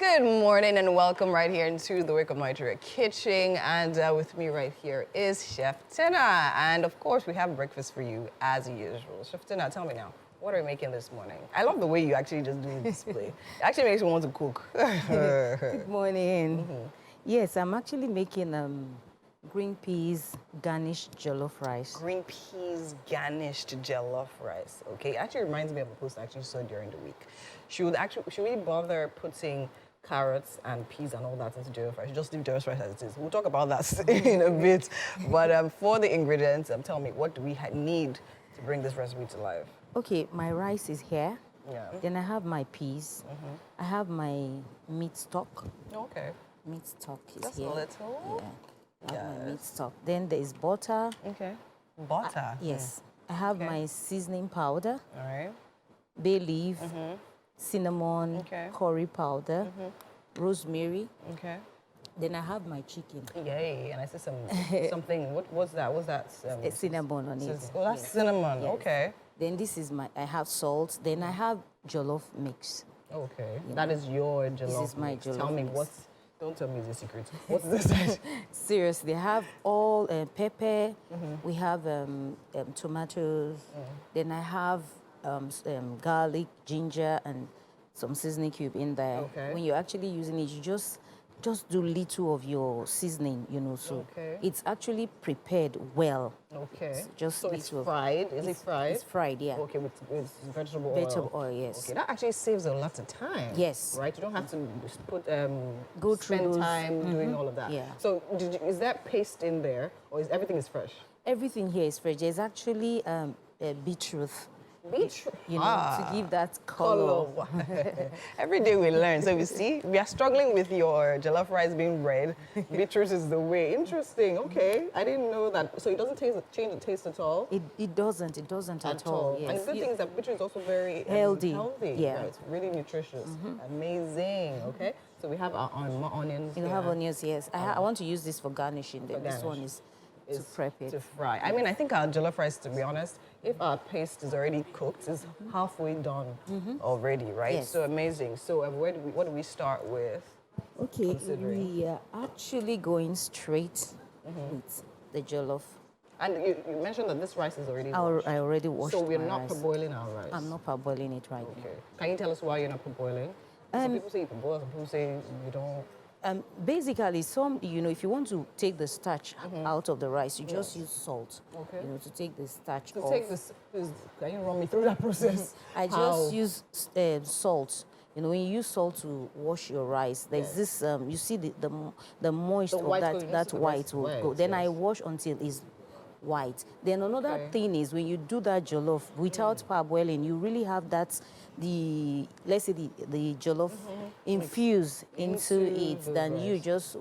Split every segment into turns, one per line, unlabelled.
Good morning and welcome right here into the Wake Up Nigeria kitchen. And with me right here is Chef Tina. And of course, we have breakfast for you as usual. Chef Tina, tell me now, what are you making this morning? I love the way you actually just do the display. It actually makes me want to cook.
Good morning. Yes, I'm actually making green peas garnished jollof rice.
Green peas garnished jollof rice. Okay, it actually reminds me of a post I actually saw during the week. Should we bother putting carrots and peas and all that into jollof rice? Just leave jollof rice as it is. We'll talk about that in a bit. But for the ingredients, tell me, what do we need to bring this recipe to life?
Okay, my rice is here.
Yeah.
Then I have my peas. I have my meat stock.
Okay.
Meat stock is
That's
here.
a little.
Yeah. I have my meat stock. Then there is butter.
Okay. Butter.
Yes. I have my seasoning powder.
All right.
Bay leaf. Cinnamon.
Okay.
Curry powder. Rosemary.
Okay.
Then I have my chicken.
Yay! And I see something. What's that? What's that?
Cinnamon on it.
Oh, that's cinnamon.
Yes.
Okay.
Then this is I have salt. Then I have jollof mix.
Okay. That is your jollof.
This is my
mix.
jollof
Tell me
mix.
don't tell me the secret. What's this?
Seriously, I have all pepper. We have tomatoes. Then I have garlic, ginger, and some seasoning cube in there.
Okay.
When you're actually using it, you just do little of your seasoning, so it's actually prepared well.
Okay.
Just
so it's
little.
fried. Is it fried?
It's fried, yeah.
Okay, with vegetable oil.
Vegetable oil, yes.
Okay, that actually saves a lot of time.
Yes.
Right? You don't have to put
Go through
spend
those-
time doing all of that.
Yeah.
So is that paste in there, or is everything fresh?
Everything here is fresh. There's actually beetroot.
Beetroot.
To give that color.
Every day we learn. So we see, we are struggling with your jollof rice being red. Beetroot is the way. Interesting. Okay. I didn't know that. So it doesn't change the taste at all?
It doesn't at all. Yes.
And the good thing is that beetroot is also very
Healthy.
Yeah. It's really nutritious. Amazing. Okay. So we have our onions.
You have onions, yes. I want to use this for garnishing. Then this
garnish.
one is to prep it.
To fry. I mean, I think our jollof rice, to be honest, if our paste is already cooked, is halfway done already, right?
Yes.
So amazing. So what do we start with?
Okay,
considering?
we are actually going straight with the jollof.
And you mentioned that this rice is already
I already washed
So we're
my
not
rice.
parboiling our rice?
I'm not parboiling it right
Okay. Can you tell us why you're not parboiling? Some people say you parboil, some people say you don't.
now. Basically, if you want to take the starch out of the rice, you just use salt.
Okay.
To take the starch
To
off.
take this, can you run me through that process?
I
How?
just use salt. When you use salt to wash your rice, there's this, you see the moist of
white
that,
going
that
into the
white
rice
will
wet,
go. Then I
yes.
wash until it's white. Then another
Okay.
thing is when you do that jollof without parboiling, you really have let's say the jollof infused into it
the
than you
rice.
just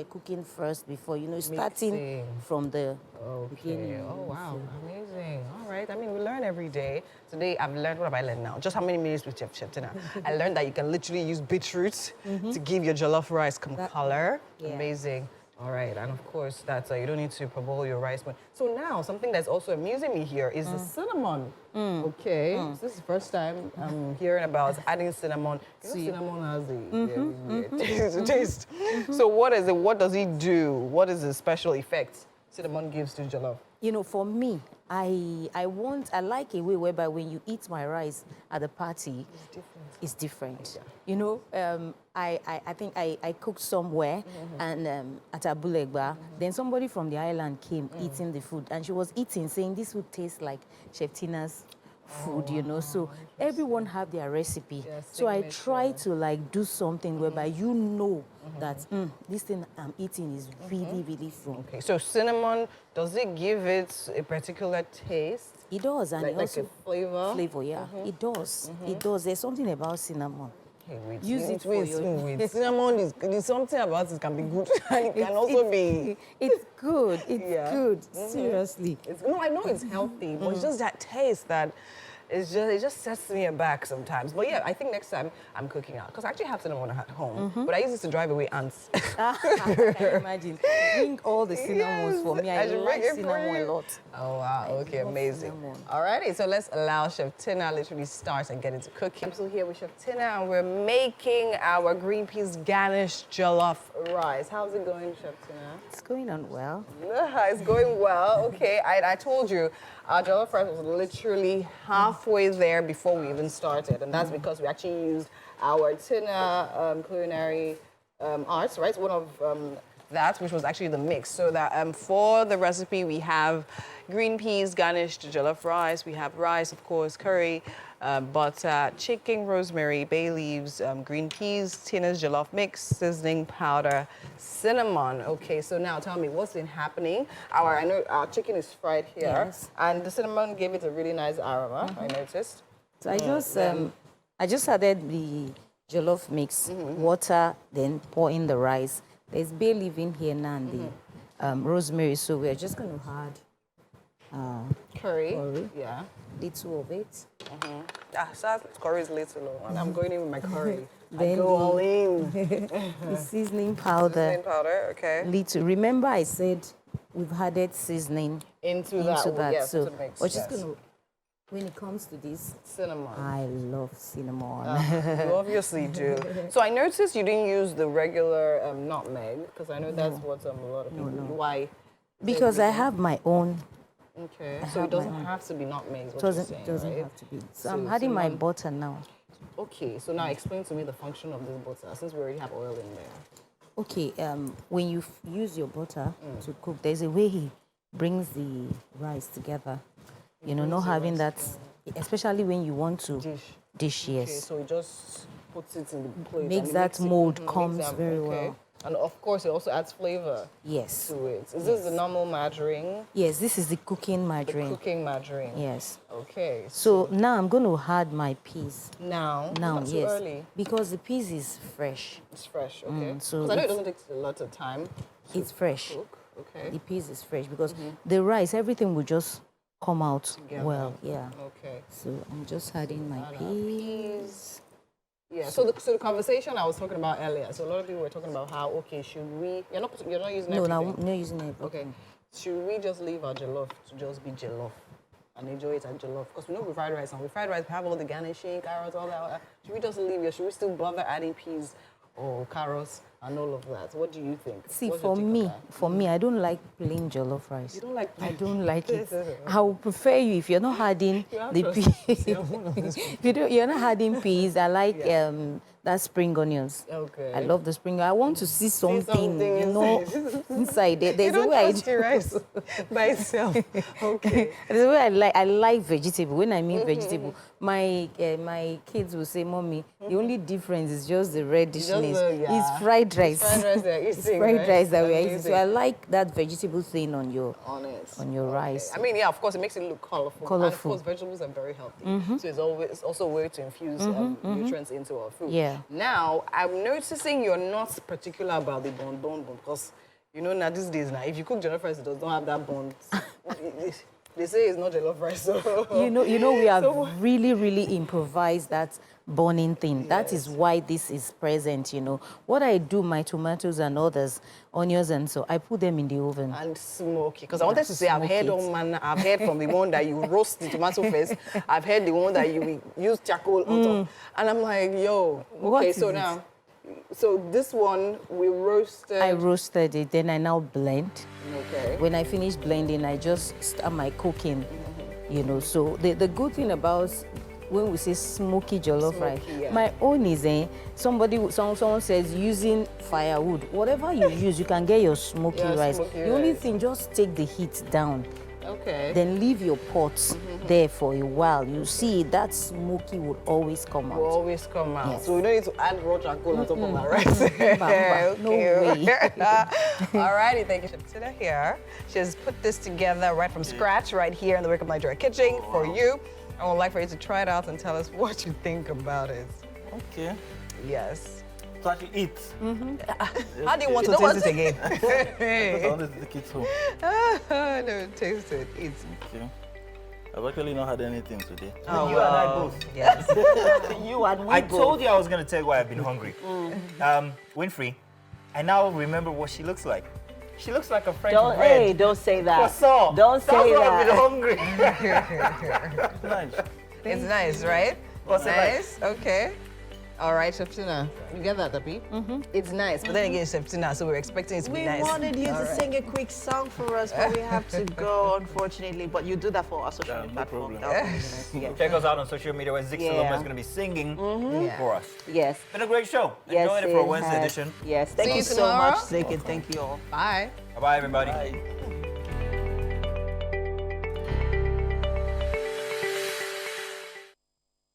cooking first before, starting
Mixing.
from the
Okay.
beginning.
Oh, wow. Amazing. All right. I mean, we learn every day. Today, I've learned, what have I learned now? Just how many minutes with Chef Tina? I learned that you can literally use beetroot to give your jollof rice color.
Yeah.
Amazing. All right. And of course, that's you don't need to parboil your rice. So now, something that's also amusing me here is the cinnamon. Okay. So this is the first time I'm hearing about adding cinnamon. Cinnamon has a very weird taste. So what is it? What does it do? What is the special effect cinnamon gives to jollof?
For me, I like a way whereby when you eat my rice at the party, it's different. I think I cooked somewhere and at Abulegba. Then somebody from the island came eating the food, and she was eating, saying this would taste like Chef Tina's food, So everyone have their recipe.
Their
So I
signature.
try to do something whereby that this thing I'm eating is really, really from.
Okay, so cinnamon, does it give it a particular taste?
It does, and it
Like
also
a flavor?
flavor, yeah. It does. It does. There's something about cinnamon.
Hey, wait,
Use it for your-
wait. Cinnamon is something about it can be good and it can also be.
It's good. It's
Yeah.
good. Seriously.
I know it's healthy, but it's just that taste that it just sets me aback sometimes. But yeah, I think next time I'm cooking out because I actually have cinnamon at home, but I use it to drive away ants.
I can imagine. Bring all the cinnamons for me. I
should
like
bring it for
cinnamon
you.
a lot.
Oh wow, okay,
love
amazing.
cinnamon.
Alrighty, so let's allow Chef Tina literally start and get into cooking. I'm still here with Chef Tina and we're making our green peas garnished jollof rice. How's it going, Chef Tina?
It's going on well.
It's going well. Okay, I told you our jollof rice was literally halfway there before we even started, and that's because we actually used our Tina culinary arts, right? One of that, which was actually the mix. So that for the recipe, we have green peas garnished jollof rice. We have rice, of course, curry, butter, chicken, rosemary, bay leaves, green peas, Tina's jollof mix, seasoning powder, cinnamon. Okay, so now tell me what's been happening. I know our chicken is fried here,
Yes.
and the cinnamon gave it a really nice aroma. I noticed.
So I just added the jollof mix, water, then pour in the rice. There's bay leaf in here now and the rosemary, so we're just going to add
Curry.
curry,
Yeah.
little of it.
So curry is little, and I'm going in with my curry. I
Then
go all in.
The seasoning powder,
Seasoning powder, okay.
little. Remember I said we've added seasoning
Into that, yes,
so
to mix.
we're just
yes.
going to, when it comes to this,
Cinnamon.
I love cinnamon.
You obviously do. So I noticed you didn't use the regular nutmeg, because I know that's what a lot of people do. Why?
Because I have my own.
Okay, so it doesn't have to be nutmeg, is what you're saying,
Doesn't
right?
have to be. So I'm adding my butter now.
Okay, so now explain to me the function of this butter, since we already have oil in there.
Okay, when you use your butter to cook, there's a way he brings the rice together. You know, not having that, especially when you want to dish,
Okay,
yes.
so it just puts it in the plate.
Makes
and it
that
makes it-
mold
makes
comes
that-
very
okay.
well.
And of course, it also adds flavor
Yes.
to it. Is this the normal margarine?
Yes, this is the cooking
The
margarine.
cooking margarine.
Yes.
Okay.
So now I'm going to add my peas.
Now,
Now,
not too
yes.
early.
Because the peas is fresh.
It's fresh, okay.
so
'Cause I know it
it's-
doesn't take a lot of time to
It's fresh.
cook. Okay.
The peas is fresh because the rice, everything will just come out
Together.
well. Yeah.
Okay.
So I'm just adding my
Add our
peas.
Yeah. So the conversation I was talking about earlier. So a lot of people were talking about how should we? You're not using
No,
everything.
I'm not using it.
Okay. Should we just leave our jollof to just be jollof and enjoy it as jollof? Because we know with fried rice, and with fried rice, we have all the garnishing, carrots, all that. Should we just leave it? Should we still bother adding peas or carrots and all of that? What do you think?
See,
What's your
for
take on
me,
that?
I don't like plain jollof rice.
You don't like
I don't like it.
Yes.
I would prefer you if you're not adding
have
the
trust
peas. If you're not adding peas, I like
Yeah.
that spring onions.
Okay.
I love the spring. I want to see something,
something
you know, inside there. There's
You
a
don't
way I
trust your rice by itself. Okay.
There's a way I like vegetable. When I mean vegetable, my kids will say, "Mommy, the only difference is just the redishness. It's fried rice.
Fried rice they're
It's
eating,
fried
right?
rice that we're eating.
Amazing.
So I like that vegetable thing on your
Okay.
rice.
I mean, yeah, of course, it makes it look colorful. And of
Colourful.
course, vegetables are very healthy. So it's also a way to infuse nutrients into our food.
Yeah.
Now, I'm noticing you're not particular about the bone because, you know, now these days, now, if you cook jollof rice, it does not have that bone. They say it's not jollof rice, so...
You know, we have
So-
really improvised that burning thing. That is why this is present, you know. What I do, my tomatoes and others, onions and so, I put them in the oven.
And smoky. Because I wanted to say, I've
smoke
heard
it.
all man, I've heard from the one that you roast the tomato first. I've heard the one that you use charcoal on top. And I'm like, yo,
What
okay,
is
so
it?
now, so this one we roasted.
I roasted it, then I now blend.
Okay.
When I finish blending, I just start my cooking, you know. So the good thing about when we say smoky jollof rice,
yeah.
my own is someone says using firewood. Whatever you use, you can get your smoky
Yeah,
rice.
smoky
The only
rice.
thing, just take the heat down.
Okay.
Then leave your pot there for a while. You see, that smoky will always come
Will
out.
always come out.
Yes.
So we don't need to add raw charcoal on top of our rice.
No way.
Alrighty, thank you, Chef Tina here. She has put this together right from scratch, right here in the Wake Up Nigeria kitchen for you. I would like for you to try it out and tell us what you think about it.
Okay.
Yes.
So I can eat.
How do you want to taste it again?
I wanted to take it home.
No, taste it. Eat.
Okay. I've actually not had anything today.
You and I both.
Yes.
You and me
I
both.
told you I was going to tell you why I've been hungry. Winfrey, I now remember what she looks like. She looks like a French bread.
Don't say that.
Croissant.
Don't say
That's why
that.
I've been hungry.
Nice.
It's nice, right?
What's it like?
Nice. Okay. All right, Chef Tina. You get that, Tapi? It's nice, but then again, it's Chef Tina, so we're expecting it to be
We
nice.
wanted you
All
to
right.
sing a quick song for us, but we have to go, unfortunately. But you do that for our social media
no
platform.
problem.
That would be nice. Yeah.
Check us out on social media where Zix
Yeah.
Saloma is going to be singing for us.
Yes.
Been a great show.
Yes,
Enjoyed it for a Wednesday
has.
edition.
Yes. Thank
See
you
you
so
tomorrow.
much, Zig, and thank you all.
Bye.
Bye-bye, everybody.
Bye.